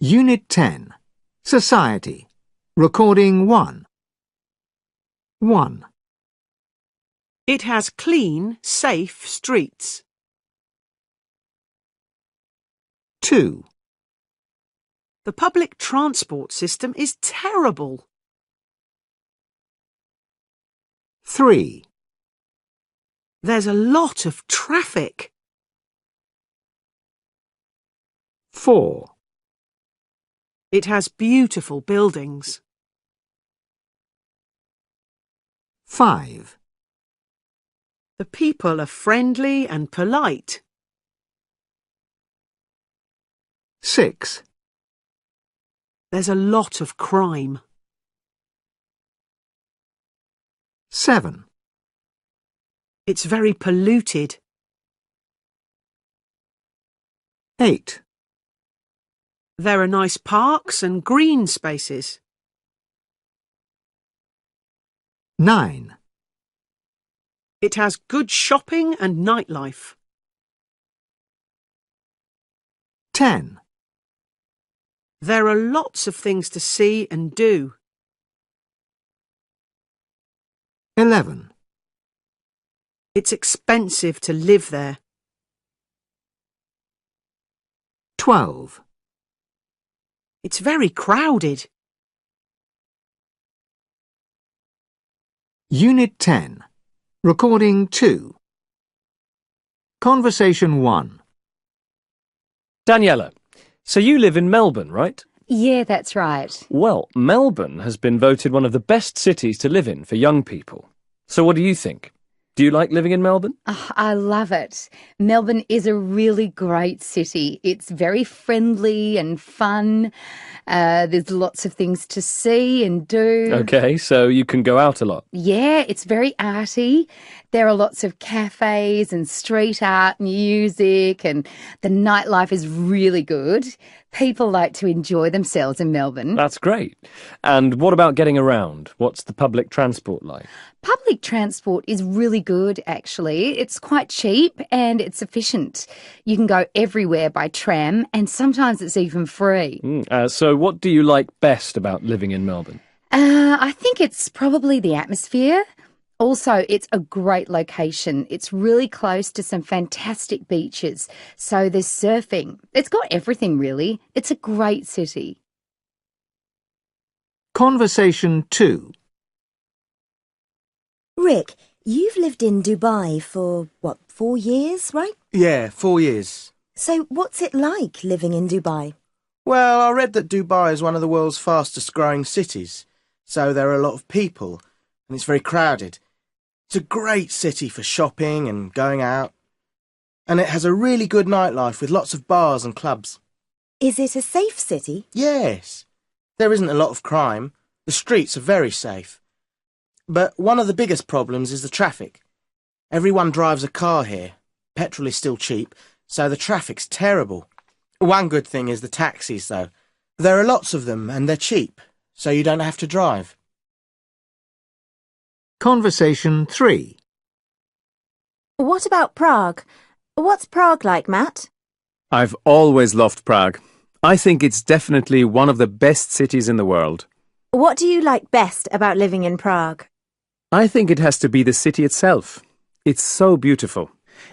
Unit 10. Society. Recording 1. 1. It has clean, safe streets. 2. The public transport system is terrible. 3. There's a lot of traffic. 4. It has beautiful buildings. 5. The people are friendly and polite. 6. There's a lot of crime. 7. It's very polluted. 8. There are nice parks and green spaces. 9. It has good shopping and nightlife. 10. There are lots of things to see and do. 11. It's expensive to live there. 12. It's very crowded. Unit 10. Recording 2. Conversation 1. Daniela, so you live in Melbourne, right? Yeah, that's right. Well, Melbourne has been voted one of the best cities to live in for young people. So what do you think? Do you like living in Melbourne? Oh, I love it. Melbourne is a really great city. It's very friendly and fun. There's lots of things to see and do. Okay, so you can go out a lot. Yeah, it's very arty. There are lots of cafes and street art, music, and the nightlife is really good. People like to enjoy themselves in Melbourne. That's great. And what about getting around? What's the public transport like? Public transport is really good, actually. It's quite cheap and it's efficient. You can go everywhere by tram and sometimes it's even free. So what do you like best about living in Melbourne? I think it's probably the atmosphere. Also, it's a great location. It's really close to some fantastic beaches. So there's surfing. It's got everything, really. It's a great city. Conversation 2. Rick, you've lived in Dubai for, 4 years, right? Yeah, 4 years. So what's it like living in Dubai? Well, I read that Dubai is one of the world's fastest growing cities, so there are a lot of people, and it's very crowded. It's a great city for shopping and going out, and it has a really good nightlife with lots of bars and clubs. Is it a safe city? Yes, there isn't a lot of crime. The streets are very safe. But one of the biggest problems is the traffic. Everyone drives a car here. Petrol is still cheap, so the traffic's terrible. One good thing is the taxis, though. There are lots of them, and they're cheap, so you don't have to drive. Conversation 3. What about Prague? What's Prague like, Matt? I've always loved Prague. I think it's definitely one of the best cities in the world. What do you like best about living in Prague? I think it has to be the city itself. It's so beautiful.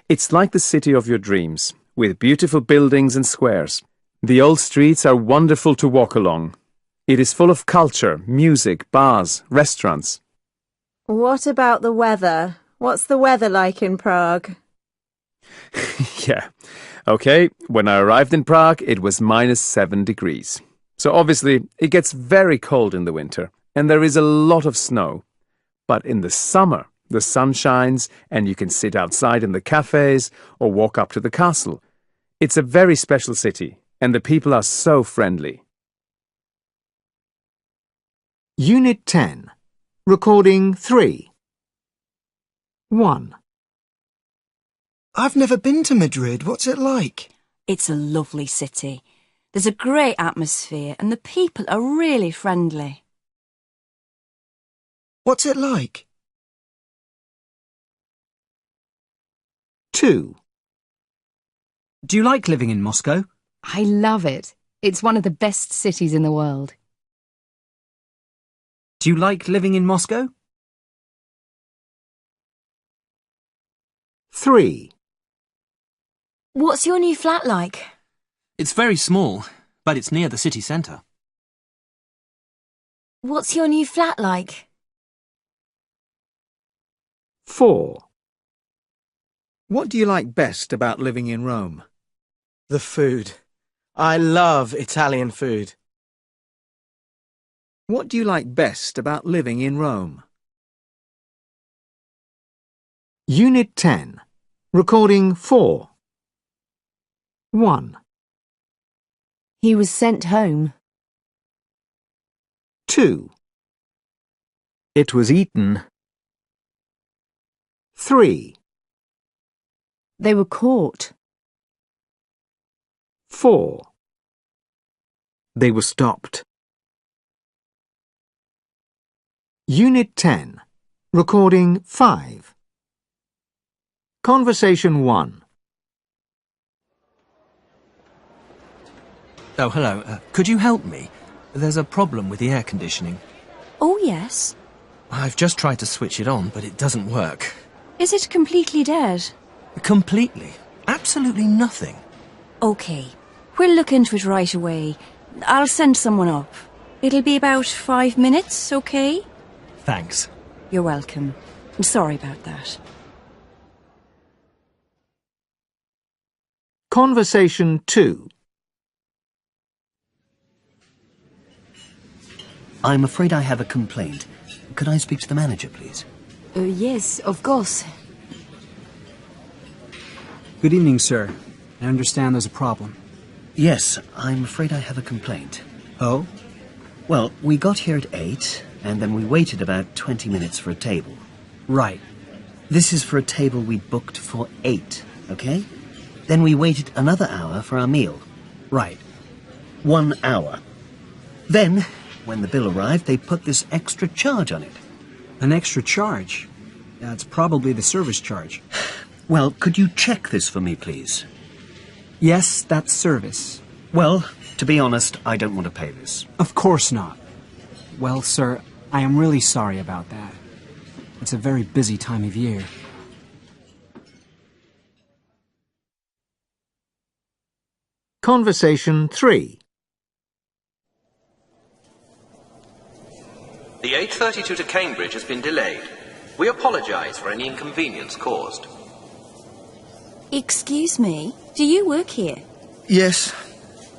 It's like the city of your dreams, with beautiful buildings and squares. The old streets are wonderful to walk along. It is full of culture, music, bars, restaurants. What about the weather? What's the weather like in Prague? Yeah. Okay, when I arrived in Prague, it was -7 degrees. So obviously, it gets very cold in the winter, and there is a lot of snow. But in the summer, the sun shines, and you can sit outside in the cafes or walk up to the castle. It's a very special city, and the people are so friendly. Unit 10. Recording 3. 1. I've never been to Madrid. What's it like? It's a lovely city. There's a great atmosphere and the people are really friendly. What's it like? 2. Do you like living in Moscow? I love it. It's one of the best cities in the world. Do you like living in Moscow? 3. What's your new flat like? It's very small, but it's near the city centre. What's your new flat like? 4. What do you like best about living in Rome? The food. I love Italian food. What do you like best about living in Rome? Unit 10. Recording 4. 1, He was sent home. 2, It was eaten. 3, They were caught. 4, They were stopped. Unit 10. Recording 5. Conversation 1. Oh, hello. Could you help me? There's a problem with the air conditioning. Oh, yes. I've just tried to switch it on, but it doesn't work. Is it completely dead? Completely. Absolutely nothing. OK. We'll look into it right away. I'll send someone up. It'll be about 5 minutes, OK? Thanks. You're welcome. I'm sorry about that. Conversation 2. I'm afraid I have a complaint. Could I speak to the manager, please? Yes, of course. Good evening, sir. I understand there's a problem. Yes, I'm afraid I have a complaint. Oh? Well, we got here at 8, and then we waited about 20 minutes for a table. Right. This is for a table we booked for 8, okay? Then we waited another hour for our meal. Right. 1 hour. Then, when the bill arrived, they put this extra charge on it. An extra charge? That's probably the service charge. Well, could you check this for me, please? Yes, that's service. Well, to be honest, I don't want to pay this. Of course not. Well, sir, I am really sorry about that. It's a very busy time of year. Conversation 3. The 8:32 to Cambridge has been delayed. We apologise for any inconvenience caused. Excuse me, do you work here? Yes.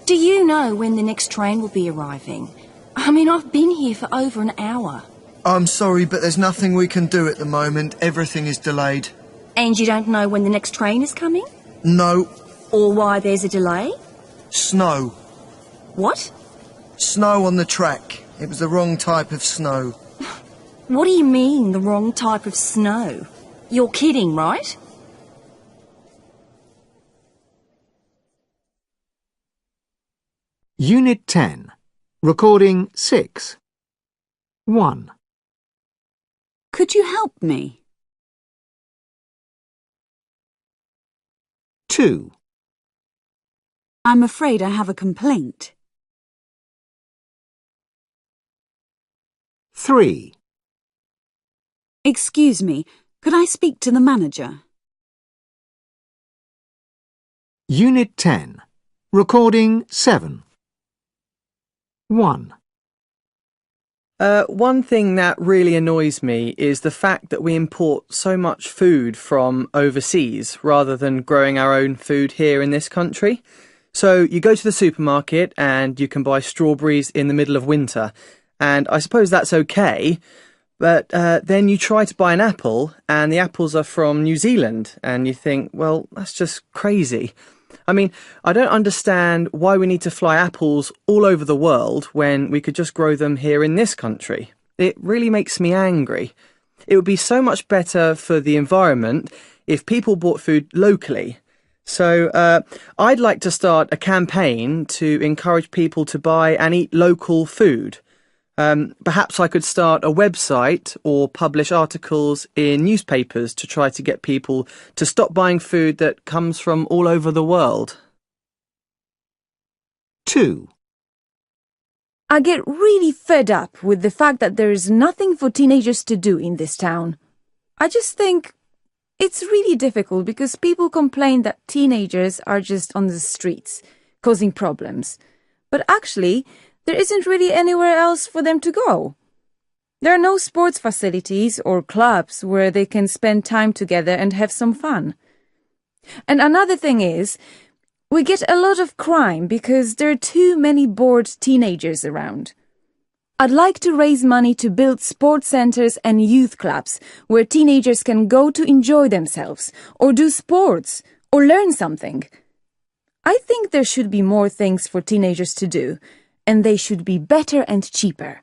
Do you know when the next train will be arriving? I mean, I've been here for over an hour. I'm sorry, but there's nothing we can do at the moment. Everything is delayed. And you don't know when the next train is coming? No. Or why there's a delay? Snow. What? Snow on the track. It was the wrong type of snow. What do you mean, the wrong type of snow? You're kidding, right? Unit 10. Recording 6. 1, Could you help me? 2, I'm afraid I have a complaint. 3, Excuse me, could I speak to the manager? Unit 10. Recording 7. 1, One thing that really annoys me is the fact that we import so much food from overseas rather than growing our own food here in this country. So you go to the supermarket and you can buy strawberries in the middle of winter, and I suppose that's okay, but then you try to buy an apple and the apples are from New Zealand and you think, well, that's just crazy. I mean, I don't understand why we need to fly apples all over the world when we could just grow them here in this country. It really makes me angry. It would be so much better for the environment if people bought food locally. So I'd like to start a campaign to encourage people to buy and eat local food. Perhaps I could start a website or publish articles in newspapers to try to get people to stop buying food that comes from all over the world. 2, I get really fed up with the fact that there is nothing for teenagers to do in this town. I just think it's really difficult because people complain that teenagers are just on the streets, causing problems. But actually, there isn't really anywhere else for them to go. There are no sports facilities or clubs where they can spend time together and have some fun. And another thing is, we get a lot of crime because there are too many bored teenagers around. I'd like to raise money to build sports centers and youth clubs where teenagers can go to enjoy themselves, or do sports, or learn something. I think there should be more things for teenagers to do, and they should be better and cheaper.